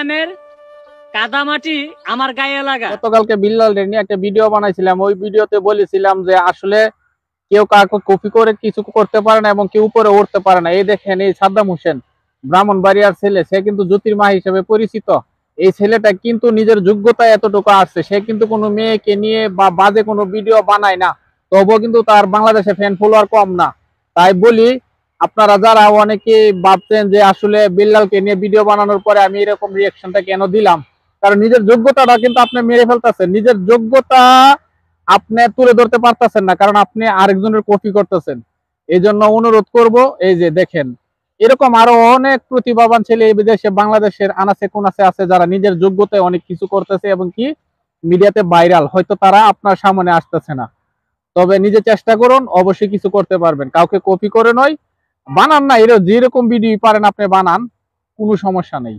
গ্রামের কাদামাটি আমার গায়ে লাগা। গতকালকে বিল্লাল নিয়ে একটা ভিডিও বানাইছিলাম, ওই ভিডিওতে বলেছিলাম যে আসলে কেউ কাউকে কপি করে কিছু করতে পারে না এবং কেউ উপরে উঠতে পারে না। এই দেখেন, এই সাদ্দাম হোসেন ব্রাহ্মণবাড়িয়ার ছেলে, সে কিন্তু জ্যোতির্মা হিসেবে পরিচিত। এই ছেলেটা কিন্তু নিজের যোগ্যতা এতটুকু আসছে, সে কিন্তু কোনো মেয়েকে নিয়ে বা বাজে কোনো ভিডিও বানায় না, তবুও কিন্তু তার বাংলাদেশে ফ্যান ফলোয়ার কম না। তাই বলি, আপনারা যারা অনেকে ভাবছেন যে আসলে বিল্লালকে নিয়ে ভিডিও বানানোর পরে আমি এরকম রিয়াকশনটা কেন দিলাম, কারণ নিজের যোগ্যতাটা কিন্তু আপনি মেরে ফেলতেছেন। নিজের যোগ্যতা আপনি তুলে ধরতে পারতেছেন না, কারণ আপনি আরেকজনের কপি করতেছেন। এই জন্য অনুরোধ করব, এই যে দেখেন, এরকম আরো অনেক প্রতিভাবান ছেলে এই বিদেশে বাংলাদেশের আনাচে কোনাচে আছে, যারা নিজের যোগ্যতায় অনেক কিছু করতেছে এবং কি মিডিয়াতে ভাইরাল। হয়তো তারা আপনার সামনে আসতেছে না, তবে নিজে চেষ্টা করুন, অবশ্যই কিছু করতে পারবেন। কাউকে কপি করে নয়, বানান না, এর যেরকম ভিডিও পারেন আপনি বানান, কোনো সমস্যা নেই।